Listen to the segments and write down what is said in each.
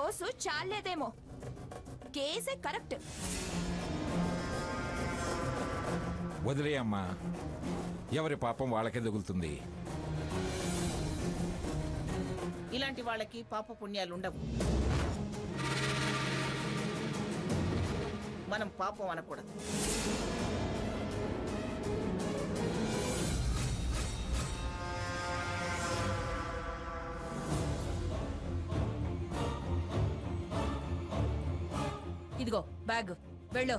Dose చాలేదేమో. కేసే correct. వదిలే అమ్మా, ఎవరి పాపం వాళ్ళకే తగులుతుంది. ఇలాంటి వాళ్ళకి పాప పుణ్యాలుండవు. మనం పాపం అనకూడదు. ఇదిగో బ్యాగ్, వెళ్ళు.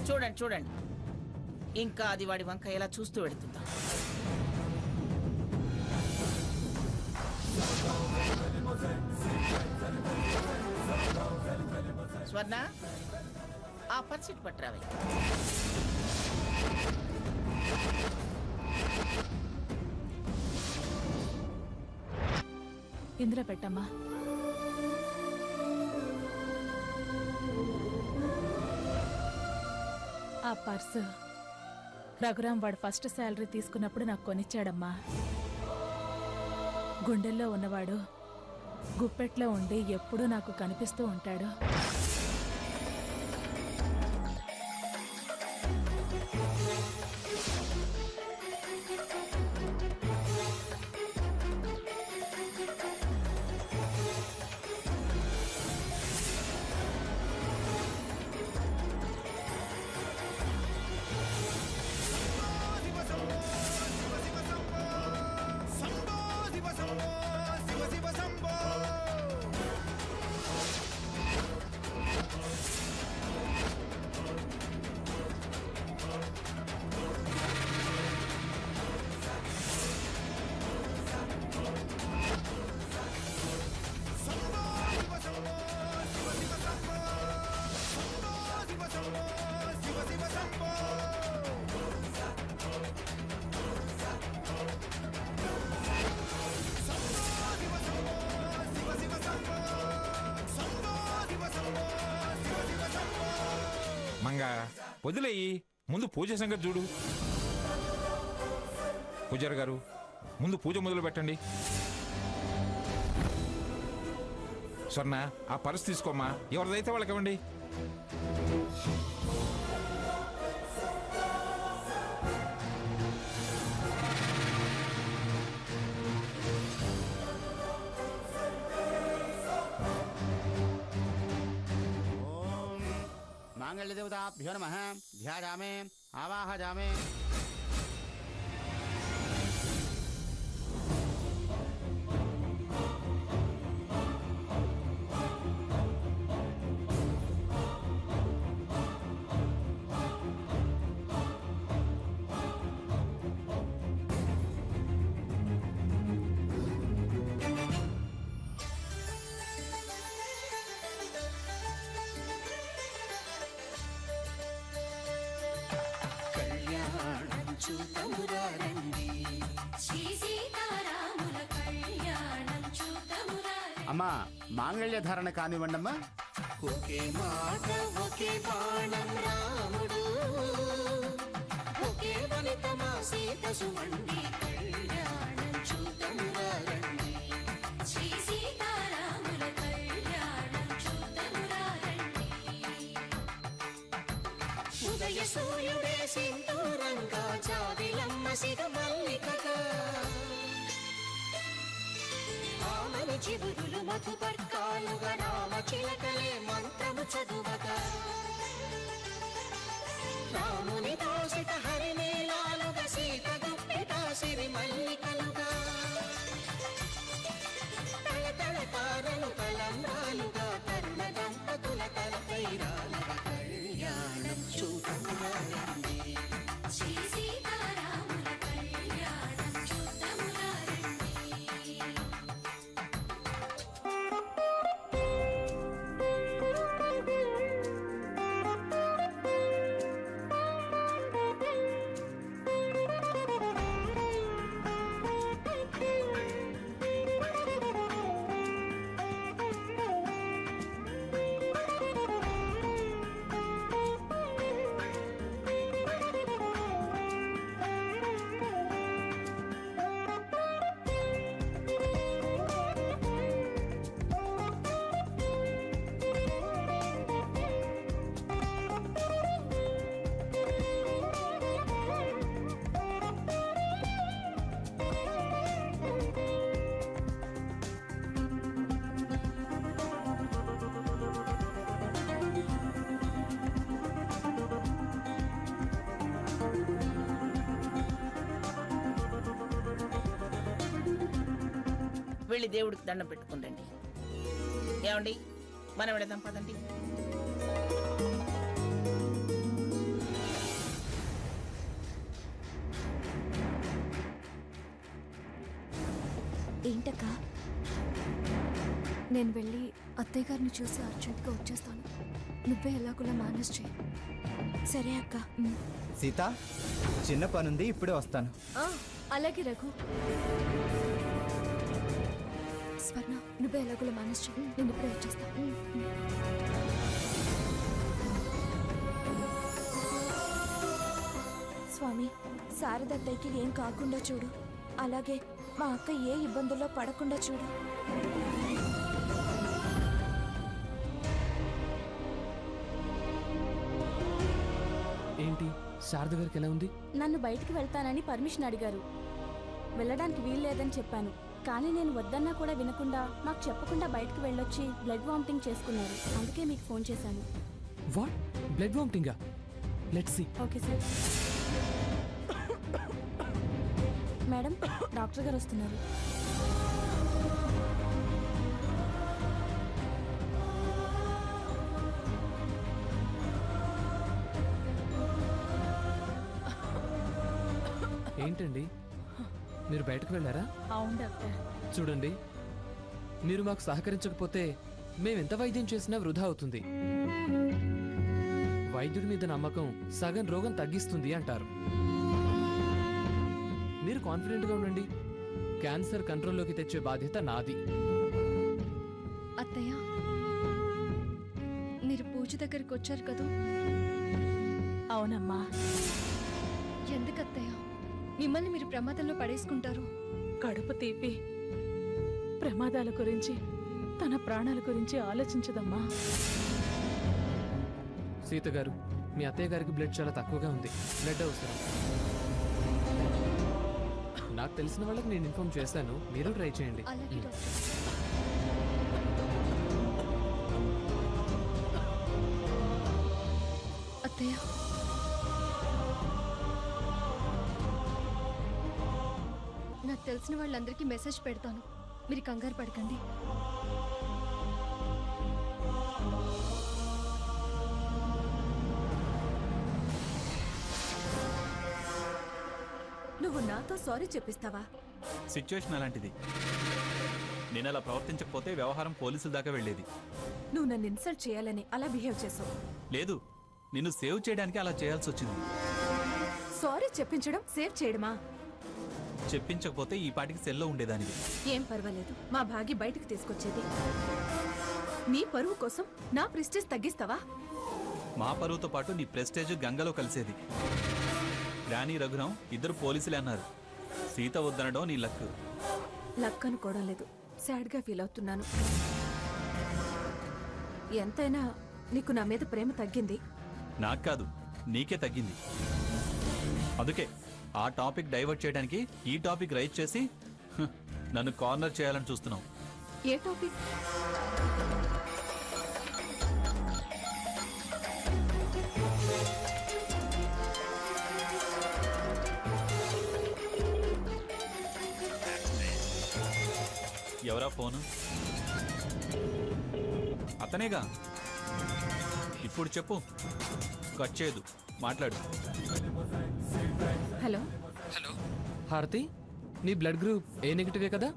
చూడండి చూడండి, ఇంకా అది వాడి వంక ఎలా చూస్తూ వెళుతుందా. స్వర్ణ, ఆ పర్సిట్ పట్టరావే. ఇందులో పెట్టమ్మా. ఆ పర్సు రఘురాం వాడు ఫస్ట్ శాలరీ తీసుకున్నప్పుడు నాకు కొనిచ్చాడమ్మా. గుండెల్లో ఉన్నవాడు గుప్పెట్లో ఉండి ఎప్పుడూ నాకు కనిపిస్తూ ఉంటాడు. మంగా వదిలేయి, ముందు పూజ సంగతి చూడు. పూజారి గారు, ముందు పూజ మొదలు పెట్టండి. స్వర్ణ, ఆ పర్స్ తీసుకోమ్మా, ఎవరిదైతే వాళ్ళకి ఇవ్వండి. मांगल्यदेवताभ्यो नमः। ध्यायामे आवाहयामे। అమ్మా, మాంగళ్య ధారణ కానివ్వండమ్మా. ఒకే మాట ఒకే బాణం రాముడు, ఒకే వనిత మా సీత సుమండి కళ్యాణం చూతమురా రండి. శ్రీ సీతారాముల కళ్యాణం చూతమురా రండి. ఉదయ సూర్యుడే సింధూరంగా జాబిలమ్మ సిగ మల్లికగా, ఆమని చిగురులు మధుపర్కాలుగా రామ చిలకలే మంత్రము చదువగా, రాముని దోషిత హరిమేళాలుగా సీత గుప్పిట సిరి మల్లికలుగా, తలతల తారలు తలంబ్రాలుగా కరుణ దంపతుల తలపైరాలుగా కళ్యాణం చూతమురా రండి. శ్రీ సీతారాముల కళ్యాణం చూతమురా రండి. వెళ్ళి దేవుడికి దండం పెట్టుకుందండి. ఏమండి, మనం వెళదాం పదండి. ఏంటక్క? నేను వెళ్ళి అత్తయ్య గారిని చూసి అర్జెంట్గా వచ్చేస్తాను. నువ్వే ఎలాగోలా మేనేజ్ చేయి. సరే అక్క. సీత, చిన్న పనుంది, ఇప్పుడే వస్తాను. అలాగే రఘు. స్వర్ణ, నువ్వే ఎలాగోలా మేనేజ్ చేయి. నేను ఇప్పుడే వచ్చేస్తాను. స్వామి, శారదత్తయ్యకి ఏం కాకుండా చూడు. అలాగే మా అక్క ఏ ఇబ్బందుల్లో పడకుండా చూడు. ఏంటి, శారద గారికి ఎలా ఉంది? నన్ను బయటికి వెళ్తానని పర్మిషన్ అడిగారు. వెళ్ళడానికి వీల్లేదని చెప్పాను. కానీ నేను వద్దన్నా కూడా వినకుండా మాకు చెప్పకుండా బయటకు వెళ్ళొచ్చి బ్లడ్ వామిటింగ్ చేసుకున్నారు. అందుకే మీకు ఫోన్ చేశాను. వాట్? బ్లడ్ వామిటింగా? Let's see. Okay sir. Madam, doctor గారు వస్తున్నారు. ఏంటండి, మీరు బయటకు వెళ్ళారా? అవును డాక్టర్. చూడండి, మీరు మాకు సహకరించకపోతే మేమెంత వైద్యం చేసినా వృధా అవుతుంది. వైద్యుడి మీద నమ్మకం సగం రోగం తగ్గిస్తుంది అంటారు. మీరు కాన్ఫిడెంట్గా ఉండండి. క్యాన్సర్ కంట్రోల్లోకి తెచ్చే బాధ్యత నాది. అత్తయ్య, మీరు పూజ దగ్గరికి వచ్చారు కదా? అవునమ్మా. ఎందుకు అత్తయ్య మిమ్మల్ని మీరు ప్రమాదంలో పడేసుకుంటారు? కడుపు తీపి ప్రమాదాల గురించి, తన ప్రాణాల గురించి ఆలోచించదమ్మా. సీత గారు, మీ అత్తయ్య గారికి బ్లడ్ చాలా తక్కువగా ఉంది. బ్లడ్ అవసరం. నాకు తెలిసిన వాళ్ళకి నేను ఇన్ఫార్మ్ చేశాను. మీరు ట్రై చేయండి. అలాగే డాక్టర్. అత్తయ్య, నాకు తెలిసిన వాళ్ళందరికీ మెసేజ్ పెడతాను. మీరు కంగారు పడకండి. నువ్వు నాతో సారీ చెప్పిస్తావా? సిచ్యువేషన్ అలాంటిది. నేను అలా ప్రవర్తించకపోతే వ్యవహారం పోలీసుల దాకా వెళ్ళేది. నువ్వు నన్ను ఇన్సల్ట్ చేయాలని అలా బిహేవ్ చేసావు. లేదు, నిన్ను సేవ్ చేయడానికి అలా చేయాల్సి వచ్చింది. సారీ చెప్పించడం సేవ్ చేయడమా? చెప్పించకపోతే ఈ పాటికి సెల్లో ఉండేదానివి. ఏం పర్వాలేదు, మా భాగి బయటకు తీసుకొచ్చేది. నీ పరువు కోసం నా ప్రెస్టేజ్ తగ్గిస్తావా? మా పరువుతో పాటు నీ ప్రెస్టేజ్ గంగలో కలిసేది. రాణి రఘురాం ఇద్దరు పోలీసులే అన్నారు. సీత వద్దనడం నీ లక్. లక్ అనుకోవడం లేదు, సాడ్గా ఫీల్ అవుతున్నాను. ఎంతైనా నీకు నా మీద ప్రేమ తగ్గింది. నాకు కాదు, నీకే తగ్గింది. అందుకే ఆ టాపిక్ డైవర్ట్ చేయడానికి ఈ టాపిక్ రైజ్ చేసి నన్ను కార్నర్ చేయాలని చూస్తున్నావు. ఏ టాపిక్? ఎవరా ఫోను? అతనేగా. ఇప్పుడు చెప్పు, కట్ చేయదు, మాట్లాడు. హలో. హలో హారతి, నీ బ్లడ్ గ్రూప్ ఏ నెగిటివే కదా?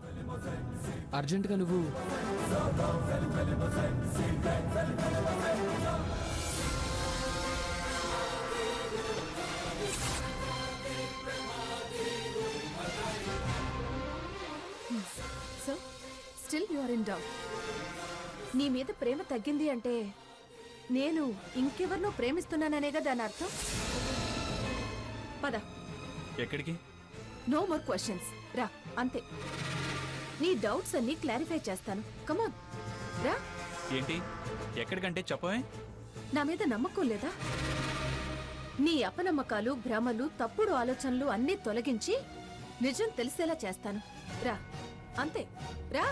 అర్జెంటుగా నువ్వు so still you are in doubt. నీ మీద ప్రేమ తగ్గింది అంటే నేను ఇంకెవరినో ప్రేమిస్తున్నాననేగా దాని అర్థం. పద. ఎక్కడికి? No more questions. రా, అంతే. నీ డౌట్స్ అన్ని క్లారిఫై చేస్తాను. కమాన్ రా. ఏంటి? ఎక్కడికంటే చెప్పవే. నా మీద నమ్మకం లేదా? నీ అపనమ్మకాలు, భ్రమలు, తప్పుడు ఆలోచనలు అన్నీ తొలగించి నిజం తెలిసేలా చేస్తాను. రా, అంతే. రా.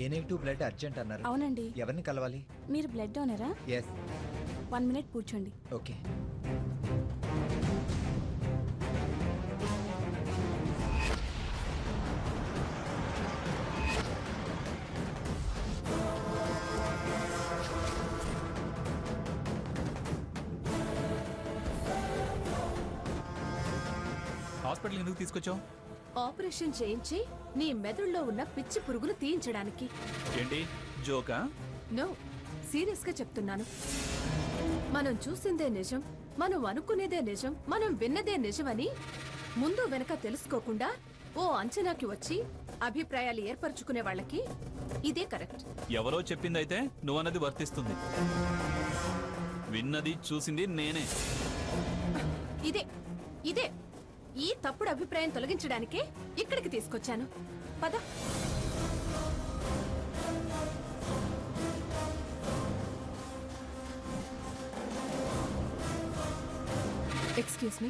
ఏ నెగిటివ్ బ్లడ్ అర్జెంట్ అన్నారు. అవునండి. ఎవరిని కలవాలి? మీరు బ్లడ్ డోనరా? ఎస్. 1 మినిట్ కూర్చోండి. ఓకే. హాస్పిటల్ ఎందుకు తీసుకొచ్చావు? ఆపరేషన్ చేయించి నీ మెదడులో ఉన్న పిచ్చి పురుగులు తీయించడానికి. ఏంటి జోకా? నో, సీరియస్ గా చెప్తున్నాను. మనం చూసిందే నిజం, మనం అనుకునేదే నిజం, మనం విన్నదే నిజమని ముందు వెనక తెలుసుకోకుండా ఓ అంచనాకి వచ్చి అభిప్రాయాలు ఏర్పరచుకునే వాళ్ళకి ఇదే కరెక్ట్. ఎవరో చెప్పిందైతే నువ్వన్నది వర్తిస్తుంది. విన్నది చూసింది నేనే. ఇదే ఇదే ఈ తప్పుడు అభిప్రాయం తొలగించడానికే ఇక్కడికి తీసుకొచ్చాను. పద. Excuse me.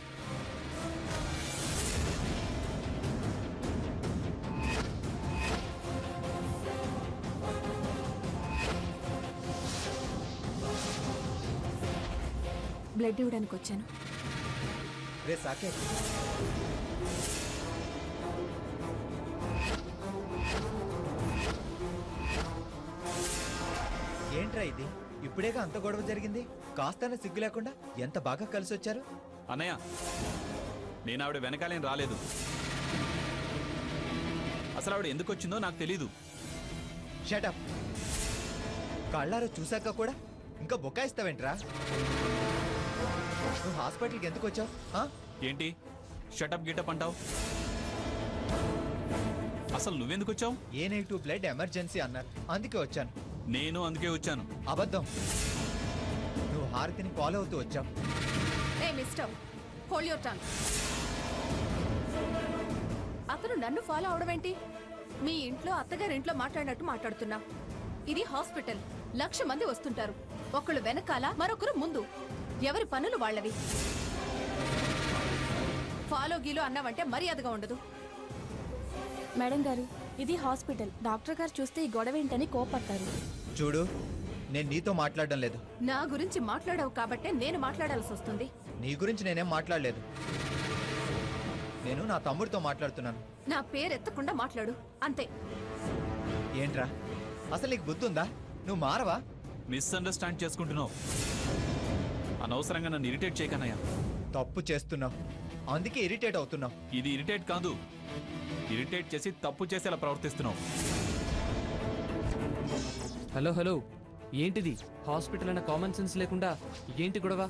బ్లడ్ ఇవ్వడానికి వచ్చాను. రే సాకేత్, ఏంట్రా ఇది? ఇప్పుడేగా అంత గొడవ జరిగింది. కాస్తనే సిగ్గు లేకుండా ఎంత బాగా కలిసి వచ్చారు. అన్నయ్య, నేను ఆవిడ వెనకాలేం రాలేదు. అసలు ఆవిడ ఎందుకు వచ్చిందో నాకు తెలీదు. షటప్. కళ్ళారా చూశాక కూడా ఇంకా బొక్కాయిస్తావేంట్రా? నువ్వు హాస్పిటల్కి ఎందుకు వచ్చావు? ఏంటి షటప్ గిటప్ అంటావు? అసలు నువ్వెందుకు వచ్చావు? ఏ నెగిటివ్ బ్లడ్ ఎమర్జెన్సీ అన్నారు, అందుకే వచ్చాను. నేను అందుకే వచ్చాను. అబద్ధం. నువ్వు హారతిని ఫాలో అవుతూ వచ్చావు. ఏ మిస్టర్, హోల్డ్ యువర్ టంగ్. అతను నన్ను ఫాలో అవడం ఏంటి? మీ ఇంట్లో అత్తగారింట్లో మాట్లాడినట్టు మాట్లాడుతున్నా. ఇది హాస్పిటల్, 1,00,000 మంది వస్తుంటారు. ఒకళ్ళు వెనకాల, మరొకరు ముందు. ఎవరి పనులు వాళ్ళవి. ఫాలో గీలో అన్నావంటే మర్యాదగా ఉండదు. మేడం గారు, ఇది హాస్పిటల్. డాక్టర్ గారు చూస్తే ఈ గొడవ ఏంటని కోపడతారు. చూడు, నేను నీతో మాట్లాడడం లేదు. నా గురించి మాట్లాడవు కాబట్టే నేను మాట్లాడాల్సి వస్తుంది. నీ గురించి నేనేం మాట్లాడలేదు. నేను నా తమ్ముడితో మాట్లాడుతున్నాను. నా పేరెత్తకుండా మాట్లాడు, అంతే. ఏంట్రా, అసలు నీకు బుద్ధి ఉందా? నువ్వు మారవా? మిస్అండర్స్టాండ్ చేసుకుంటున్నావు. అనవసరంగా నన్ను ఇరిటేట్ చేయకనయ్యా. తప్పు చేస్తున్నావు, అందుకే ఇరిటేట్ అవుతున్నావు. ఇది ఇరిటేట్ కాదు, ఇరిటేట్ చేసి తప్పు చేసేలా ప్రవర్తిస్తున్నావు. హలో హలో, ఏంటిది? హాస్పిటల్ అన్న కామన్ సెన్స్ లేకుండా ఏంటి గొడవ?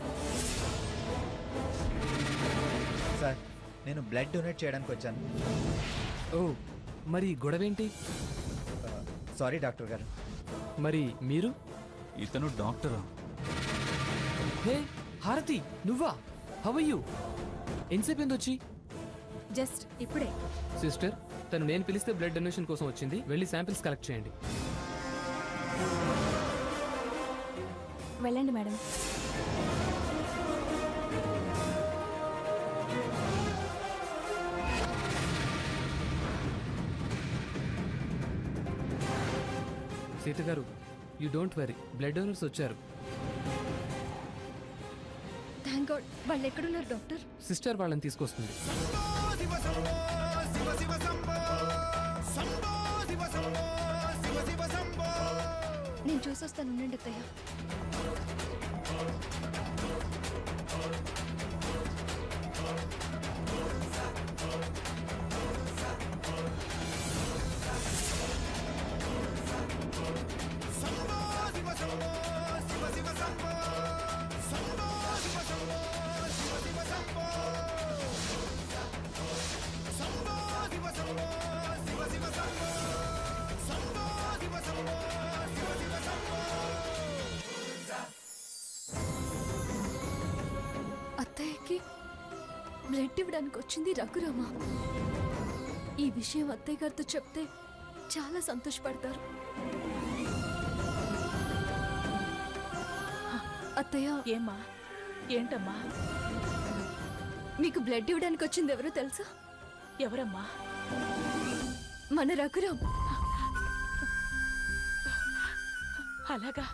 సార్, నేను బ్లడ్ డొనేట్ చేయడానికి వచ్చాను. ఓ, మరి గొడవ ఏంటి? సారీ డాక్టర్ గారు. మరి మీరు? ఇతను డాక్టరా? హే హారతి, నువ్వా? How are you? ఎంతసేపు వచ్చి? జస్ట్ ఇప్పుడే. సిస్టర్, తను నేను పిలిస్తే బ్లడ్ డొనేషన్ కోసం వచ్చింది. వెళ్ళి శాంపిల్స్ కలెక్ట్ చేయండి. వెళ్ళండి మేడం. సీత గారు, you don't worry, blood donors వచ్చారు. Thank god. వాళ్ళు ఎక్కడున్నారు డాక్టర్? సిస్టర్ వాళ్ళని తీసుకొస్తుంది. నేను చూసొస్తాను, ఉండండి అత్తయ్య. అత్తయ్యకి బ్లడ్ ఇవ్వడానికి వచ్చింది రఘురామ. ఈ విషయం అత్తయ్య గారితో చెప్తే చాలా సంతోషపడతారు. అత్తయ్య. ఏమ్మా? ఏంటమ్మా? మీకు బ్లడ్ ఇవ్వడానికి వచ్చింది ఎవరో తెలుసా? ఎవరమ్మా? మన రఘురామ్. అలాగా?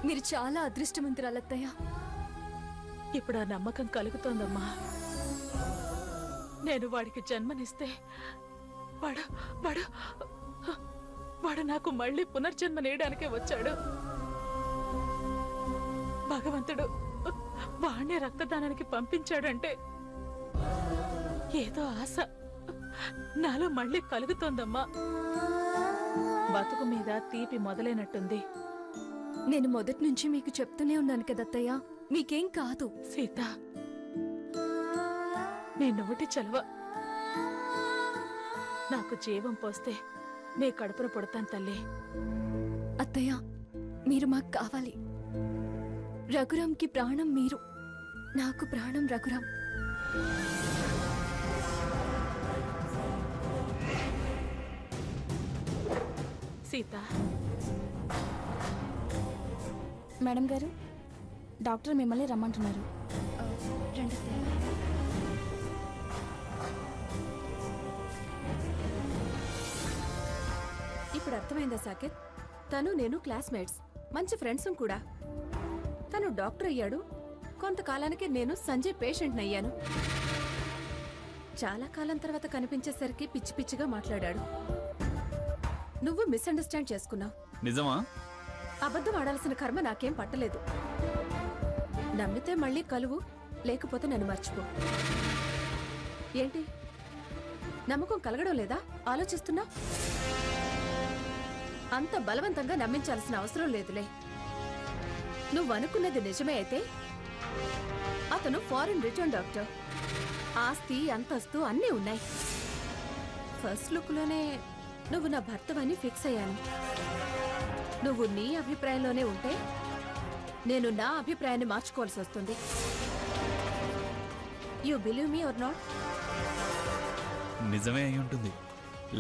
మీరు చాలా అదృష్టవంతురాలు అత్తయ్య. ఇప్పుడు ఆ నమ్మకం కలుగుతోందమ్మా. నేను వాడికి జన్మనిస్తే వాడు వాడు వాడు నాకు మళ్ళీ పునర్జన్మనేయడానికే వచ్చాడు. భగవంతుడు వాణ్ణే రక్తదానానికి పంపించాడంటే ఏదో ఆశ నాలో మళ్ళీ కలుగుతోందమ్మా. బతుకు మీద తీపి మొదలైనట్టుంది. నేను మొదటి నుంచి మీకు చెప్తూనే ఉన్నాను కదత్తయ్య, మీకేం కాదు. సీత, నీ నోటి చలవ నాకు జీవం పోస్తే నీ కడుపున పుడతాను తల్లి. అత్తయ్య, మీరు మాకు కావాలి. రఘురాంకి ప్రాణం మీరు, నాకు ప్రాణం రఘురాం. సీత, మేడం గారు, డాక్టర్ మిమ్మల్ని రమ్మంటున్నారు. రండి అత్తయ్య. ఇప్పుడు అర్థమైందా సాకేత్? తను నేను క్లాస్మేట్స్, మంచి ఫ్రెండ్స్ కూడా. తను డాక్టర్ అయ్యాడు, కొంతకాలానికి నేను సంజయ్ పేషెంట్ అయ్యాను. చాలా కాలం తర్వాత కనిపించేసరికి పిచ్చి పిచ్చిగా మాట్లాడాడు. నువ్వు మిస్అండర్స్టాండ్ చేసుకున్నావు. నిజమా? అబద్ధం ఆడాల్సిన కర్మ నాకేం పట్టలేదు. నమ్మితే మళ్ళీ కలువు, లేకపోతే నన్ను మర్చిపో. ఏంటి నమ్మకం కలగడం లేదా? ఆలోచిస్తున్నా. అంత బలవంతంగా నమ్మించాల్సిన అవసరం లేదులే. నువ్వు అనుకున్నది నిజమే అయితే అతను ఫారిన్ రిటర్న్ డాక్టర్. ఆస్తి అంతస్తు అన్నీ ఉన్నాయి. ఫస్ట్ లుక్లోనే నువ్వు నా భర్తవని ఫిక్స్ అయ్యాను. నువ్వు నీ అభిప్రాయంలోనే ఉంటే నేను నా అభిప్రాయాన్ని మార్చుకోవాల్సి వస్తుంది. You believe me or not? నిజమే అయి ఉంటుంది,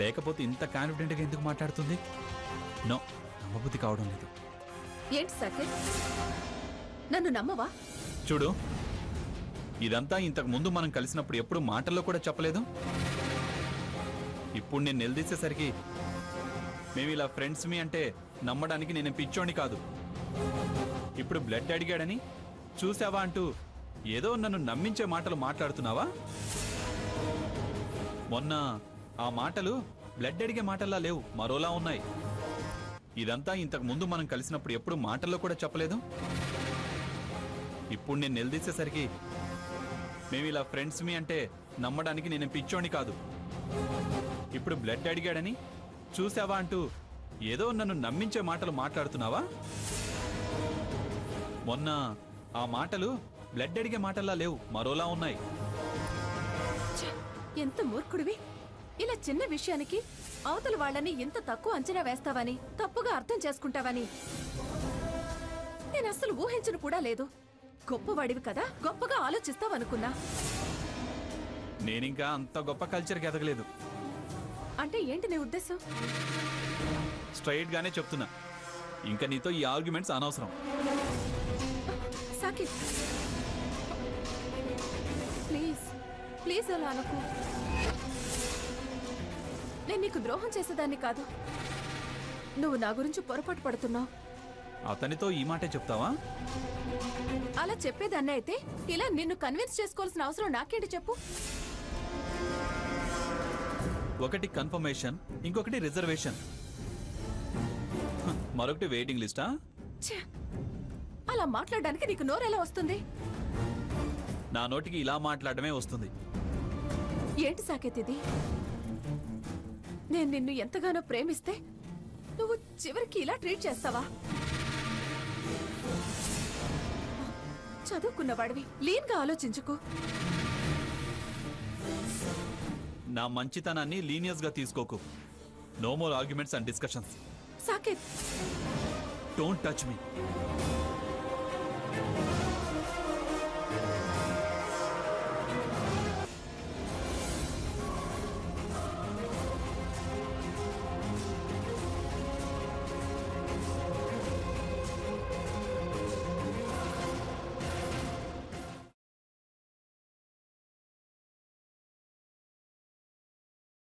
లేకపోతే ఇంత కాన్ఫిడెంట్గా ఎందుకు మాట్లాడుతుంది? నో, నమ్మబుద్ధి కావడం లేదు. ఏంటి సాకేత్, నన్ను నమ్మవా? చూడు, ఇదంతా ఇంతకు ముందు మనం కలిసినప్పుడు ఎప్పుడు మాటల్లో కూడా చెప్పలేదు. ఇప్పుడు నేను నిలదీసేసరికి మేము ఇలా ఫ్రెండ్స్ మీ అంటే నమ్మడానికి నేను పిచ్చోని కాదు. ఇప్పుడు బ్లడ్ అడిగాడని చూసావా అంటూ ఏదో నన్ను నమ్మించే మాటలు మాట్లాడుతున్నావా? మొన్న ఆ మాటలు బ్లడ్ అడిగే మాటల్లా లేవు, మరోలా ఉన్నాయి. ఇదంతా ఇంతకు ముందు మనం కలిసినప్పుడు ఎప్పుడు మాటల్లో కూడా చెప్పలేదు. ఇప్పుడు నేను నిలదీసేసరికి మేము ఇలా ఫ్రెండ్స్ మీ అంటే నమ్మడానికి నేను పిచ్చోని కాదు. ఇప్పుడు బ్లడ్ అడిగాడని చూసావా అంటూ ఏదో నన్ను నమ్మించే మాటలు మాట్లాడుతున్నావా? మొన్న ఆ మాటలు బ్లడ్ అడిగే మాటల్లా లేవు, మరోలా ఉన్నాయి. ఎంత మూర్ఖుడివి! ఇలా చిన్న విషయానికి అవతల వాళ్ళని ఇంత తక్కువ అంచనా వేస్తావని, తప్పుగా అర్థం చేసుకుంటావని నేను అస్సలు ఊహించను కూడా లేదు. గొప్పవాడివి కదా, గొప్పగా ఆలోచిస్తావనుకున్నా. నేనింకా అంత గొప్ప కల్చర్కి ఎదగలేదు. అంటే ఏంటి నీ ఉద్దేశం? స్ట్రైట్ గానే చెప్తున్నా, ఇంకా నీతో ఈ ఆర్గ్యుమెంట్స్ అనవసరం. సాకిబ్, ప్లీజ్ ప్లీజ్ అలా అనకు. నేను నీకు ద్రోహం చేసేదాన్ని కాదు. నువ్వు నా గురించి పొరపాటు పడుతున్నావు. అతనితో ఈ మాటే చెప్తావా? అలా చెప్పేదాన్ని అయితే ఇలా నిన్ను కన్విన్స్ చేసుకోవాల్సిన అవసరం నాకేంటి చెప్పు? ఒకటి కన్ఫర్మేషన్, ఇంకొకటి రిజర్వేషన్, మరొకటి వెయిటింగ్ లిస్టా? ఛే! అలా మాట్లాడడానికి నీకు నోరెలా వస్తుంది? నా నోటికి ఇలా మాట్లాడమే వస్తుంది. ఏంటి సాకేత్ ఇది? నేను నిన్ను ఎంతగానో ప్రేమిస్తే నువ్వు చివరికి ఇలా ట్రీట్ చేస్తావా? చదువుకున్నవాడివి, లీన్గా ఆలోచించుకో. నా మంచితనాన్ని లీనియస్ గా తీసుకోకు. No more arguments and discussions. Saketh, don't touch me.